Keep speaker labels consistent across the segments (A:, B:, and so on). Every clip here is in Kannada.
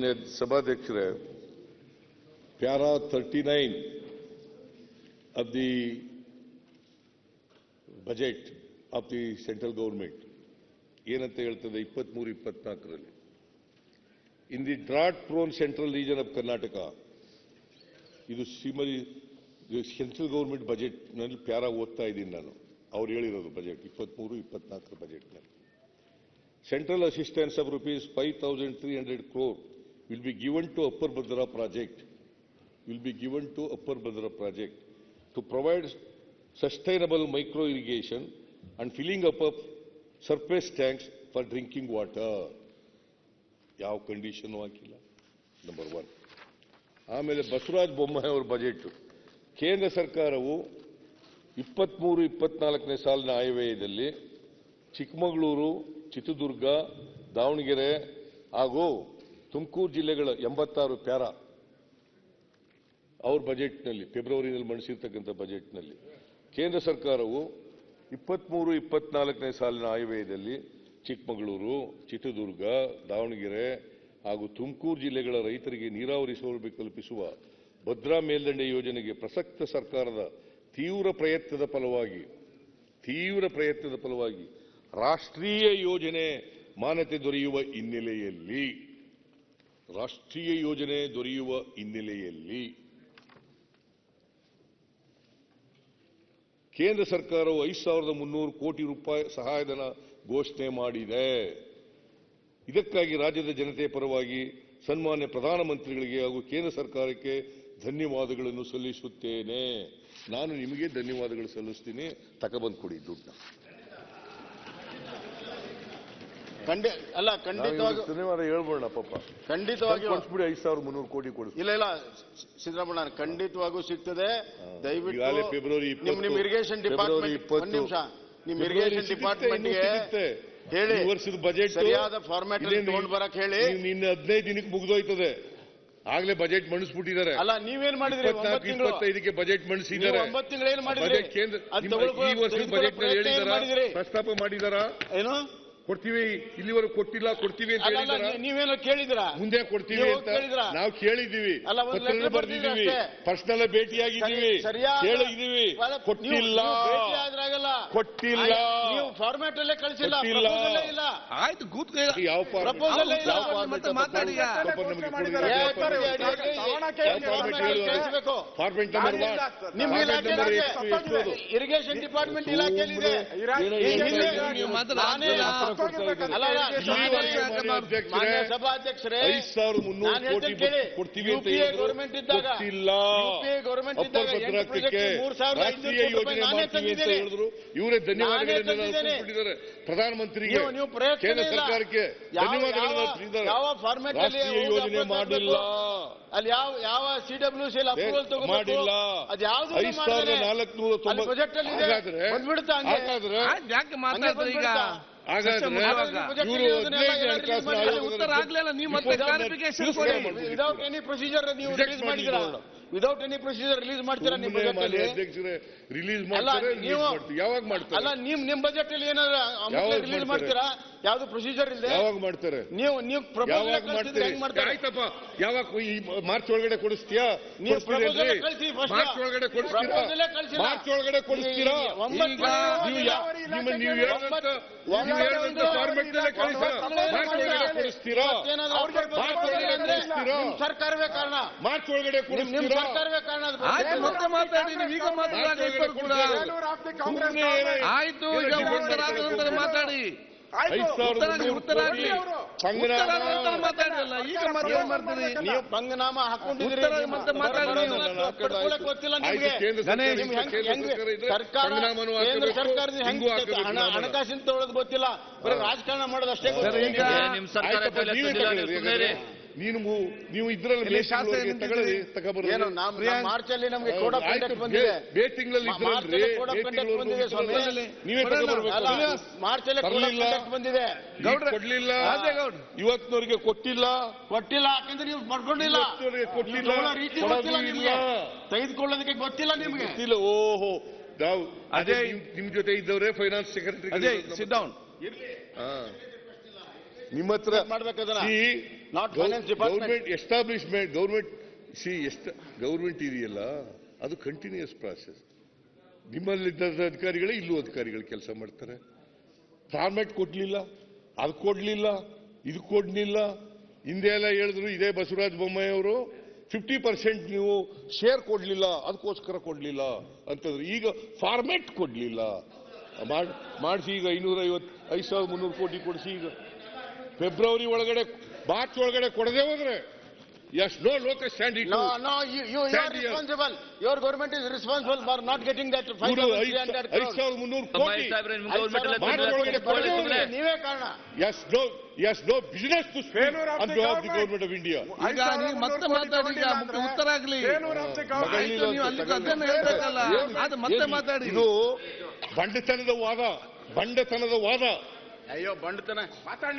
A: ಮಾನ್ಯ ಸಭಾಧ್ಯಕ್ಷರೇ, para 39 of the budget of the central government ಏನಂತ ಹೇಳ್ತದೆ 23-24ರಲ್ಲಿ in the drought prone central region of Karnataka. ಇದು ಶ್ರೀಮತಿ ಸೆಂಟ್ರಲ್ ಗವರ್ಮೆಂಟ್ ಬಜೆಟ್ ನಲ್ಲಿ ಪ್ಯಾರಾ ಓದ್ತಾ ಇದ್ದೀನಿ ನಾನು. ಅವ್ರು ಹೇಳಿರೋದು ಬಜೆಟ್ 23-24 ಬಜೆಟ್ ನಲ್ಲಿ central assistance of rupees 5,300 crore will be given to Upper Bhadra project to provide sustainable micro irrigation and filling up of surface tanks for drinking water. ಯಾವ ಕಂಡೀಷನ್ ಹಾಕಿಲ್ಲ, ನಂಬರ್ 1. ಆಮೇಲೆ ಬಸವರಾಜ ಬೊಮ್ಮಾಯಿ ಅವರ ಬಜೆಟ್. ಕೇಂದ್ರ ಸರ್ಕಾರವು 23-24ನೇ ಸಾಲಿನ ಆಯವ್ಯಯದಲ್ಲಿ ಚಿಕ್ಕಮಗಳೂರು, ಚಿತ್ರದುರ್ಗ, ದಾವಣಗೆರೆ ಹಾಗೂ ತುಮಕೂರು ಜಿಲ್ಲೆಗಳ 86 ಪ್ಯಾರಾ ಅವ್ರ ಬಜೆಟ್ನಲ್ಲಿ ಫೆಬ್ರವರಿನಲ್ಲಿ ಮಂಡಿಸಿರ್ತಕ್ಕಂಥ ಬಜೆಟ್ನಲ್ಲಿ ಕೇಂದ್ರ ಸರ್ಕಾರವು 23-24ನೇ ಸಾಲಿನ ಆಯವ್ಯಯದಲ್ಲಿ ಚಿಕ್ಕಮಗಳೂರು, ಚಿತ್ರದುರ್ಗ, ದಾವಣಗೆರೆ ಹಾಗೂ ತುಮಕೂರು ಜಿಲ್ಲೆಗಳ ರೈತರಿಗೆ ನೀರಾವರಿ ಸೌಲಭ್ಯ ಕಲ್ಪಿಸುವ ಭದ್ರಾ ಮೇಲ್ದಂಡೆ ಯೋಜನೆಗೆ ಪ್ರಸಕ್ತ ಸರ್ಕಾರದ ತೀವ್ರ ಪ್ರಯತ್ನದ ಫಲವಾಗಿ ರಾಷ್ಟ್ರೀಯ ಯೋಜನೆ ಮಾನ್ಯತೆ ದೊರೆಯುವ ಹಿನ್ನೆಲೆಯಲ್ಲಿ ಕೇಂದ್ರ ಸರ್ಕಾರವು 5,300 ಕೋಟಿ ರೂಪಾಯಿ ಸಹಾಯಧನ ಘೋಷಣೆ ಮಾಡಿದೆ. ಇದಕ್ಕಾಗಿ ರಾಜ್ಯದ ಜನತೆಯ ಪರವಾಗಿ ಸನ್ಮಾನ್ಯ ಪ್ರಧಾನಮಂತ್ರಿಗಳಿಗೆ ಹಾಗೂ ಕೇಂದ್ರ ಸರ್ಕಾರಕ್ಕೆ ಧನ್ಯವಾದಗಳನ್ನು ಸಲ್ಲಿಸುತ್ತೇನೆ. ನಾನು ನಿಮಗೆ ಧನ್ಯವಾದಗಳು ಸಲ್ಲಿಸ್ತೀನಿ. ತಗೊಬಂದು ಕೊಡಿ ದುಡ್ಡನ್ನ.
B: ಖಂಡಿತವಾಗಿ
A: ಧನ್ಯವಾದ ಹೇಳ್ಬೋಣ ಪಾಪ.
B: ಖಂಡಿತವಾಗಿ
A: ಕೊಡಿಸ್ಬಿಡಿ, 5,300 ಕೋಟಿ ಕೊಡಿಸಿ.
B: ಇಲ್ಲ ಸಿದ್ದರಾಮಯ್ಯ ಖಂಡಿತವಾಗೂ ಸಿಗ್ತದೆ. ದಯವಿಟ್ಟು
A: ಫೆಬ್ರವರಿ
B: ನಿಮ್ ಇರಿಗೇಷನ್ ಡಿಪಾರ್ಟ್ಮೆಂಟ್ ಒಂದು ನಿಮಿಷ, ನಿಮ್ ಇರಿಗೇಷನ್ ಡಿಪಾರ್ಟ್ಮೆಂಟ್ಗೆ ಹೇಳಿ
A: ವರ್ಷದ ಬಜೆಟ್
B: ಸರಿಯಾದ ಫಾರ್ಮ್ಯಾಟ್ ತಗೊಂಡು ಬರಕ್ ಹೇಳಿ.
A: ಇನ್ನು 15 ದಿನಕ್ಕೆ ಮುಗಿದೋಯ್ತದೆ. ಆಗ್ಲೇ ಬಜೆಟ್ ಮಂಡಿಸ್ಬಿಟ್ಟಿದ್ದಾರೆ.
B: ಅಲ್ಲ, ನೀವೇನ್ ಮಾಡಿದ್ರಿ?
A: 25ಕ್ಕೆ ಬಜೆಟ್ ಮಂಡಿಸಿದ್ದಾರೆ.
B: 9 ತಿಂಗಳು ಏನ್ ಮಾಡಿದ್ರಿ?
A: ಕೇಂದ್ರ ಈ ವರ್ಷದ ಬಜೆಟ್ ನಲ್ಲಿ ಹೇಳಿದಾರ, ಪ್ರಸ್ತಾಪ ಮಾಡಿದಾರ. ಏನು ಕೊಡ್ತೀವಿ, ಇಲ್ಲಿವರೆಗೂ ಕೊಟ್ಟಿಲ್ಲ, ಕೊಡ್ತೀವಿ ಅಂತ ಹೇಳಿದಾರ.
B: ನೀವೇನೋ ಕೇಳಿದ್ರ?
A: ಮುಂದೆ ಕೊಡ್ತೀವಿ ಅಂತ ನಾವು ಕೇಳಿದ್ದೀವಿ, ಪತ್ರ ಬರ್ದಿದ್ದೀವಿ, ಪರ್ಸನಲ್ ಭೇಟಿಯಾಗಿದ್ದೀವಿ, ಕೇಳಿದ್ದೀವಿ. ಕೊಟ್ಟಿಲ್ಲ.
B: ನೀವು ಫಾರ್ಮ್ಯಾಟ್ ಅಲ್ಲೇ ಕಳಿಸಿಲ್ಲ.
C: ಆಯ್ತು,
A: ಯಾವ ಫಾರ್ಮ್ಯಾಟ್?
B: Irrigation department ಇಲಾಖೆಯಲ್ಲಿದೆ. ಸಭಾಧ್ಯಕ್ಷರೇ,
A: 5,300 ಕೋಟಿ ಕೊಡ್ತೀವಿ ಅಂತ
B: ಗೌರ್ಮೆಂಟ್ ಇದ್ದಾಗ
A: ರಾಷ್ಟ್ರೀಯ ಯೋಜನೆ ಮಾಡ್ತೀವಿ ಅಂತ ಹೇಳಿದ್ರು. ಇವರೇ ಧನ್ಯವಾದಗಳಿದ್ದಾರೆ ಪ್ರಧಾನಮಂತ್ರಿಗೆ, ಕೇಂದ್ರ ಸರ್ಕಾರಕ್ಕೆ ಧನ್ಯವಾದಗಳನ್ನು ಅರ್ಪಿಸಿದ್ದಾರೆ.
B: ಯಾವ ಫಾರ್ಮ್ಯಾಟ್
A: ರಾಷ್ಟ್ರೀಯ ಯೋಜನೆ ಮಾಡಿಲ್ಲ,
B: ಅಲ್ಲಿ ಯಾವ CWC ಅಪ್ರೂವಲ್
A: ಮಾಡಿಲ್ಲ.
B: ಅದು ಯಾವ್ದು
A: 5,490
B: ಬಜೆಟ್ ಅಲ್ಲಿ ಬಂದ್ಬಿಡುತ್ತಾ?
C: ಯಾಕೆ ಮಾತಾಡ್ತಾರೆ ಈಗ?
A: ಹಾಗಾದ್ರೆ ಇವರು
C: ಉತ್ತರ ಆಗ್ಲಿಲ್ಲ. ನೀವು ಮತ್ತೆ ಕ್ಲಾರಿಫಿಕೇಶನ್ ಕೊಡಿ.
B: ವಿದೌಟ್ ಎನಿ ಪ್ರೊಸೀಜರ್ ನೀವು ರಿಲೀಸ್ ಮಾಡಿದ್ದೀರಾ? ವಿದೌಟ್ ಎನಿ ಪ್ರೊಸೀಜರ್ ರಿಲೀಸ್ ಮಾಡ್ತೀರಾ? ನಿಮ್ಮ ಬಜೆಟ್ ಅಲ್ಲಿ
A: ರಿಲೀಸ್ ಮಾಡ್ತಾರೆ. ಯಾವಾಗ ಮಾಡ್ತಾರೆ?
B: ಅಲ್ಲ, ನಿಮ್ ಬಜೆಟ್ ಅಲ್ಲಿ ಏನಾದ್ರು ರಿಲೀಸ್ ಮಾಡ್ತೀರಾ? ಯಾವ್ದು ಪ್ರೊಸೀಜರ್ ಇಲ್ಲದೆ
A: ಯಾವಾಗ ಮಾಡ್ತಾರೆ?
B: ನೀವು ಪ್ರಪೋಸಲ್ ಕಳಿಸಿದ್ರೆ ಹೆಂಗ್ ಮಾಡ್ತಾರೆ?
A: ಆಯ್ತಪ್ಪ, ಯಾವಾಗ ಈ ಮಾರ್ಚ್ ಒಳಗಡೆ ಕೊಡಿಸ್ತೀಯಾ?
B: ನೀವು ಪ್ರಪೋಸಲ್ ಕಳಿಸಿ.
A: ಮಾರ್ಚ್ ಒಳಗಡೆ ಕೊಡಿಸ್ತೀರಾ? ಮಾರ್ಚ್ ಒಳಗಡೆ ಕೊಡಿಸ್ತೀರಾ? ನೀವು ಹೇಳಿದಂತ ಫಾರ್ಮೆಟ್ ನಲ್ಲೇ ಕಳಿಸ. ಮಾರ್ಚ್ ಒಳಗಡೆ ಕೊಡಿಸ್ತೀರಾ?
B: ಸರ್ಕಾರವೇ ಕಾರಣ.
A: ಮಾರ್ಚ್ ಒಳಗಡೆ ಕೊಡಿಸ್ತೀರಾ?
B: ಸರ್ಕಾರವೇ ಕಾರಣ.
C: ಮತ್ತೆ ಮಾತಾಡಿ. ನೀವು ಈಗ ಮಾತಾಡಿ. ಆಯ್ತು, ಈಗ ಉತ್ತರ ಆದ ನಂತರ ಮಾತಾಡಿ. ಮಾತಾಡಿಲ್ಲ, ಈಗ ಮತ್ತೆ ಮಾಡ್ತೀರಿ.
B: ನೀವು ಪಂಗನಾಮ ಹಾಕೊಂಡಿದ್ದೀರಿ. ಗೊತ್ತಿಲ್ಲ ನಿಮಗೆ. ಹಣಕಾಸಿನ ತಗೊಳ್ಳೋದು ಗೊತ್ತಿಲ್ಲ, ಬರೀ ರಾಜಕಾರಣ ಮಾಡೋದು ಅಷ್ಟೇ.
A: ನೀವು ಇದ್ರಲ್ಲಿ
B: ಮಾರ್ಚ್ ಅಲ್ಲಿ ನಮಗೆ ಕೋಡ್ ಆಫ್ ಕಂಡಕ್ಟ್ ಬಂದಿದೆ.
A: ನೀವೇ
B: ಮಾರ್ಚ್ ಅಲ್ಲಿ ಬಂದಿದೆ.
A: ಕೊಡ್ಲಿಲ್ಲ, ಇವತ್ತಿನವರಿಗೆ ಕೊಟ್ಟಿಲ್ಲ.
B: ಯಾಕಂದ್ರೆ ನೀವು ಬರ್ಕೊಂಡಿಲ್ಲ. ರೀತಿ ಗೊತ್ತಿಲ್ಲ ನಿಮಗೆ, ತೆಗೆದುಕೊಳ್ಳೋದಕ್ಕೆ ಗೊತ್ತಿಲ್ಲ ನಿಮಗೆ.
A: ಓಹೋ, ಅದೇ ನಿಮ್ ಜೊತೆ ಇದ್ದವರೇ ಫೈನಾನ್ಸ್ ಸೆಕ್ರೆಟರಿ.
C: Sit down.
A: ನಿಮ್ಮ ಹತ್ರ
B: Not finance department.
A: Government establishment government ಇದೆಯಲ್ಲ ಅದು ಕಂಟಿನ್ಯೂಸ್ ಪ್ರಾಸೆಸ್. ನಿಮ್ಮಲ್ಲಿದ್ದ ಅಧಿಕಾರಿಗಳೇ ಇಲ್ಲೂ ಅಧಿಕಾರಿಗಳು ಕೆಲಸ ಮಾಡ್ತಾರೆ. ಫಾರ್ಮ್ಯಾಟ್ ಕೊಡ್ಲಿಲ್ಲ, ಅದು ಕೊಡ್ಲಿಲ್ಲ, ಇದು ಕೊಡ್ಲಿಲ್ಲ. ಹಿಂದೆ ಎಲ್ಲ ಹೇಳಿದ್ರು ಇದೇ ಬಸವರಾಜ ಬೊಮ್ಮಾಯಿ ಅವರು 50% ನೀವು ಶೇರ್ ಕೊಡ್ಲಿಲ್ಲ, ಅದಕ್ಕೋಸ್ಕರ ಕೊಡ್ಲಿಲ್ಲ ಅಂತಂದ್ರೆ ಈಗ ಫಾರ್ಮ್ಯಾಟ್ ಕೊಡ್ಲಿಲ್ಲ ಮಾಡಿಸಿ ಈಗ 5,300 ಕೋಟಿ ಕೊಡಿಸಿ ಈಗ ಫೆಬ್ರವರಿ ಒಳಗಡೆ ಮಾರ್ಚ್ ಒಳಗಡೆ ಕೊಡದೆ ಹೋದ್ರೆ yes no locus stand it.
B: No, you are responsible. Your government is responsible for not getting that 5,300 crores.
A: 5,300 ಕೋಟಿ
B: ನೀವೇ ಕಾರಣ.
A: Yes no business to speak on behalf of the government of India.
C: ಈಗ ನೀವು ಮತ್ತೆ ಮಾತಾಡಿ, ಈಗ ಉತ್ತರ ಆಗ್ಲಿ. ಆಯ್ತು, ನೀವು ಅಲ್ಲಿ ಅದನ್ನ ಹೇಳ್ಬೇಕಲ್ಲ, ಅದು ಮತ್ತೆ ಮಾತಾಡಿ.
A: ಇದು ಬಂಡತನದ ವಾದ.
B: ಅಯ್ಯೋ ಬಂಡತನ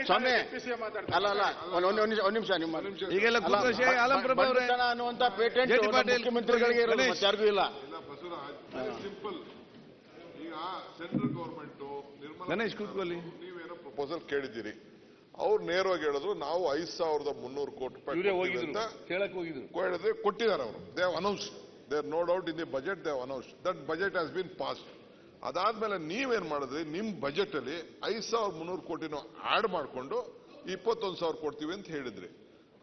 B: ಸ್ವಾಮಿ ಅಲ್ಲ ಒಂದ್ ನಿಮಿಷ ನಿಮ್ಮ
C: ಈಗೆಲ್ಲ
B: ಬಂಡತನ ಅನ್ನುವಂತ ಪೇಟೆಂಟ್ ಮುಖ್ಯಮಂತ್ರಿಗಳಿಗೆ ಇರೋದು ಯಾರಿಗೂ ಇಲ್ಲ.
D: ಸಿಂಪಲ್. ಈಗ ಸೆಂಟ್ರಲ್ ಗವರ್ಮೆಂಟ್
C: ಗಣೇಶ್ ಕೂತ್ಕೊಳ್ಳಿ.
D: ನೀವೇನೋ ಪ್ರಪೋಸಲ್ ಕೇಳಿದ್ದೀರಿ, ಅವ್ರು ನೇರವಾಗಿ ಹೇಳಿದ್ರು ನಾವು 5,300 ಕೋಟಿ ರೂಪಾಯಿ ಕೊಟ್ಟಿದ್ದಾರೆ. ಅವರು they have announced, they are no doubt in the budget, they have announced that budget has been passed. ಅದಾದ್ಮೇಲೆ ನೀವೇನ್ ಮಾಡಿದ್ರಿ, ನಿಮ್ ಬಜೆಟ್ ಅಲ್ಲಿ 5,300 ಕೋಟಿನೂ ಆಡ್ ಮಾಡಿಕೊಂಡು 21,000 ಕೊಡ್ತೀವಿ ಅಂತ ಹೇಳಿದ್ರಿ.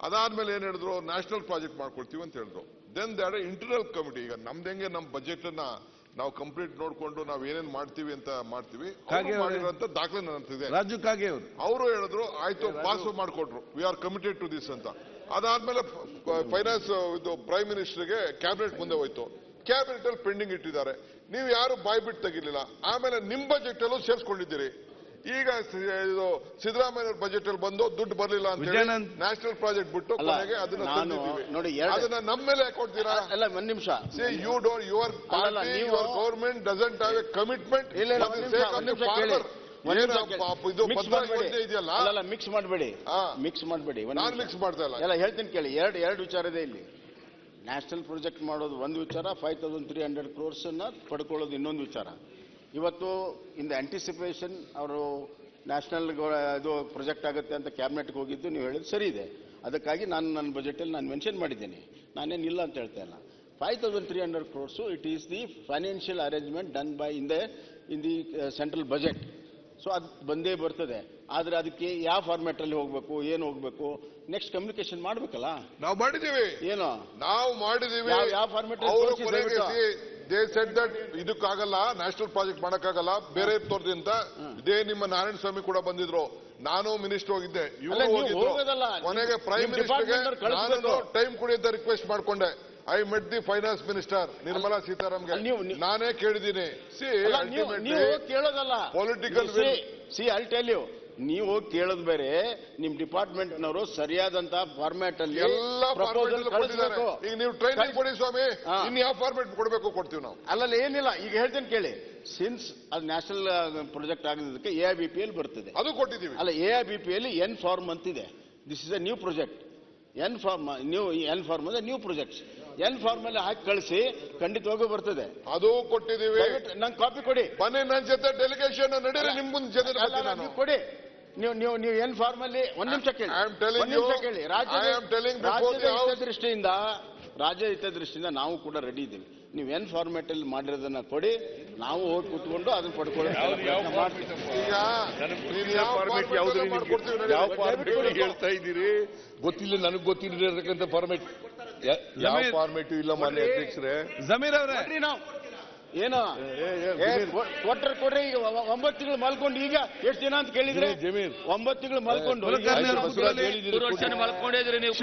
D: ಅದಾದ್ಮೇಲೆ ಏನ್ ಹೇಳಿದ್ರು, ನ್ಯಾಷನಲ್ ಪ್ರಾಜೆಕ್ಟ್ ಮಾಡ್ಕೊಡ್ತೀವಿ ಅಂತ ಹೇಳಿದ್ರು. Then they are internal committee. ಈಗ ನಮ್ದು ಹೆಂಗೆ ನಮ್ಮ ಬಜೆಟ್ ಅನ್ನ ನಾವು ಕಂಪ್ಲೀಟ್ ನೋಡ್ಕೊಂಡು ನಾವ್ ಏನೇನ್ ಮಾಡ್ತೀವಿ ಅಂತ ಮಾಡ್ತೀವಿ. ಮಾಡಿರೋಂತ ದಾಖಲೆ ನನ್ನ ಹತ್ರ ಇದೆ.
C: ರಾಜು ಕಾಗೆ
D: ಅವರು ಹೇಳಿದ್ರು ಆಯ್ತು ಪಾಸ್ ಮಾಡ್ಕೊಟ್ರು, we are committed to this ಅಂತ. ಅದಾದ್ಮೇಲೆ ಫೈನಾನ್ಸ್ ಇದು ಪ್ರೈಮ್ ಮಿನಿಸ್ಟರ್ಗೆ ಕ್ಯಾಬಿನೆಟ್ ಮುಂದೆ ಹೋಯ್ತು. ಕ್ಯಾಬಿನೆಟ್ ಅಲ್ಲಿ ಪೆಂಡಿಂಗ್ ಇಟ್ಟಿದ್ದಾರೆ. ನೀವು ಯಾರು ಬಾಯ್ ಬಿಟ್ಟು ತೆಗಿಲಿಲ್ಲ. ಆಮೇಲೆ ನಿಮ್ ಬಜೆಟ್ ಅಲ್ಲೂ ಸೇರಿಸ್ಕೊಂಡಿದ್ದೀರಿ. ಈಗ ಇದು ಸಿದ್ದರಾಮಯ್ಯ ಬಜೆಟ್ ಅಲ್ಲಿ ಬಂದು ದುಡ್ಡು ಬರಲಿಲ್ಲ ಅಂತ ಹೇಳಿ ನ್ಯಾಷನಲ್ ಪ್ರಾಜೆಕ್ಟ್ ಬಿಟ್ಟು ಕೊನೆಗೆ ಅದನ್ನ ಅದನ್ನ ನಮ್ಮ ಮೇಲೆ ಕೊಡ್ತೀರಾ?
B: ಅಲ್ಲ ಒಂದ್ ನಿಮಿಷ.
D: You don't your party your government doesn't have a commitment.
B: ಇದೆಯಲ್ಲ ಮಿಕ್ಸ್ ಮಾಡಬೇಡಿ.
D: ನಾನು ಮಿಕ್ಸ್ ಮಾಡ್ತಾ ಇಲ್ಲ.
B: ಎಲ್ಲ ಹೇಳ್ತೀನಿ ಕೇಳಿ. ಎರಡು ವಿಚಾರ ಇದೆ ಇಲ್ಲಿ. ನ್ಯಾಷನಲ್ ಪ್ರಾಜೆಕ್ಟ್ ಮಾಡೋದು ಒಂದು ವಿಚಾರ, 5,300 crores ಪಡ್ಕೊಳ್ಳೋದು ಇನ್ನೊಂದು ವಿಚಾರ. ಇವತ್ತು ಇನ್ ದ ಆಂಟಿಸಿಪೇಷನ್ ಅವರು ನ್ಯಾಷನಲ್ ಇದು ಪ್ರಾಜೆಕ್ಟ್ ಆಗುತ್ತೆ ಅಂತ ಕ್ಯಾಬಿನೆಟ್ಗೆ ಹೋಗಿದ್ದು ನೀವು ಹೇಳಿದ್ದು ಸರಿ ಇದೆ. ಅದಕ್ಕಾಗಿ ನಾನು ನನ್ನ ಬಜೆಟಲ್ಲಿ ನಾನು ಮೆನ್ಷನ್ ಮಾಡಿದ್ದೇನೆ, ನಾನೇನಿಲ್ಲ ಅಂತ ಹೇಳ್ತಾ ಇಲ್ಲ. 5,300 crores it is the financial arrangement done by in the central budget. So ಅದು ಬಂದೇ ಬರ್ತದೆ. ಆದ್ರೆ ಅದಕ್ಕೆ ಯಾವ ಫಾರ್ಮ್ಯಾಟ್ ಅಲ್ಲಿ ಹೋಗ್ಬೇಕು, ಏನು ಹೋಗ್ಬೇಕು, ನೆಕ್ಸ್ಟ್ ಕಮ್ಯುನಿಕೇಶನ್ ಮಾಡ್ಬೇಕಲ್ಲ.
D: ನಾವು ಮಾಡಿದೀವಿ.
B: ಏನು
D: ನಾವು ಮಾಡಿದೀವಿ?
B: ಯಾವ ಫಾರ್ಮ್ಯಾಟ್?
D: ದೇ ಸೆಡ್ ದಟ್ ಇದಕ್ಕಾಗಲ್ಲ, ನ್ಯಾಷನಲ್ ಪ್ರಾಜೆಕ್ಟ್ ಮಾಡಕ್ಕಾಗಲ್ಲ, ಬೇರೆ ತೋರ್ದಿ ಅಂತ. ಇದೇ ನಿಮ್ಮ ನಾರಾಯಣ ಸ್ವಾಮಿ ಕೂಡ ಬಂದಿದ್ರು, ನಾನು ಮಿನಿಸ್ಟರ್ ಹೋಗಿದ್ದೆ, ಇವರು ಹೋಗಿದ್ರು. ಕೊನೆಗೆ ಪ್ರೈಮ್ ಮಿನಿಸ್ಟರ್ಗೆ ನಾನು ಟೈಮ್ ಕೊಡಿ ಅಂತ ರಿಕ್ವೆಸ್ಟ್ ಮಾಡ್ಕೊಂಡೆ. I met the finance minister Nirmala ಸೀತಾರಾಮ್ಗೆ ನಾನೇ ಕೇಳಿದ್ದೀನಿ.
B: ಕೇಳೋದಲ್ಲ
D: ಪೊಲಿಟಿಕಲ್
B: ಐ ಟೆಲ್ ಯು, ನೀವು ಹೋಗಿ ಕೇಳೋದು ಬೇರೆ, ನಿಮ್ ಡಿಪಾರ್ಟ್ಮೆಂಟ್ ನವರು ಸರಿಯಾದಂತ ಫಾರ್ಮ್ಯಾಟ್ ಅಲ್ಲಿ
D: ಎಲ್ಲ ಪ್ರಪೋಸಲ್ ಕೊಟ್ಟಿದ್ದಾರೆ. ಈಗ ನೀವು ಟ್ರೈನಿಂಗ್ ಕೊಡಿ ಸ್ವಾಮಿ, ಇನ್ ಯಾವ ಫಾರ್ಮ್ಯಾಟ್ ಕೊಡಬೇಕು ಕೊಡ್ತೀವಿ ನಾವು.
B: ಅಲ್ಲಲ್ಲ ಏನಿಲ್ಲ, ಈಗ ಹೇಳ್ತೇನೆ ಕೇಳಿ. ಸಿನ್ಸ್ ಅದು ನ್ಯಾಷನಲ್ ಪ್ರಾಜೆಕ್ಟ್ ಆಗಿದ್ದಕ್ಕೆ AIBPL ಬರ್ತದೆ,
D: ಅದು ಕೊಟ್ಟಿದ್ದೀವಿ.
B: ಅಲ್ಲ AIBPL N ಫಾರ್ಮ್ ಅಂತಿದೆ. This is a new project. N form ಅಂದ್ರೆ ನ್ಯೂ ಪ್ರಾಜೆಕ್ಟ್ಸ್. N ಫಾರ್ಮ್ ಅಲ್ಲಿ ಹಾಕಿ ಕಳಿಸಿ, ಖಂಡಿತವಾಗೂ ಬರ್ತದೆ.
D: ಅದು ಕೊಟ್ಟಿದ್ದೀವಿ.
B: ನಂಗೆ ಕಾಪಿ ಕೊಡಿ.
D: ಬನ್ನಿ ನನ್ನ ಜೊತೆ ಡೆಲಿಗೇಷನ್ ನಡೀರಿ, ನಿಮ್ ಮುಂದೆ ಜೊತೆ
B: ಕೊಡಿ. ನೀವು N ಫಾರ್ಮ್ ಅಲ್ಲಿ ಒಂದ್ ನಿಮಿಷ ಕೇಳಿ. ರಾಜ್ಯ ಹಿತದೃಷ್ಟಿಯಿಂದ ನಾವು ಕೂಡ ರೆಡಿ ಇದ್ದೀವಿ. ನೀವು N ಫಾರ್ಮ್ಯಾಟ್ ಅಲ್ಲಿ ಮಾಡಿರೋದನ್ನ ಕೊಡಿ, ನಾವು ಹೋಗಿ ಕೂತ್ಕೊಂಡು ಅದನ್ನ ಪಡ್ಕೊಳ್ಳಿ.
A: ಹೇಳ್ತಾ ಇದ್ದೀರಿ ಗೊತ್ತಿಲ್ಲ, ನನಗೆ ಗೊತ್ತಿರತಕ್ಕಂಥ ಫಾರ್ಮೆಟ್ ಯಾವ ಫಾರ್ಮೆಟ್ ಇಲ್ಲ ಮಾನ್ಯ ಅಧ್ಯಕ್ಷರೇ.
C: ಜಮೀರ್ ಅವರೇ
B: ಏನು ಕೊಡ್ರಿ. ಈಗ 9 ತಿಂಗಳು ಮಲ್ಕೊಂಡು ಈಗ ಎಷ್ಟು ದಿನ ಅಂತ ಕೇಳಿದ್ರೆ, 9 ತಿಂಗಳು ಮಲ್ಕೊಂಡು
C: ಮಲ್ಕೊಂಡಿದ್ರಿ ನೀವು.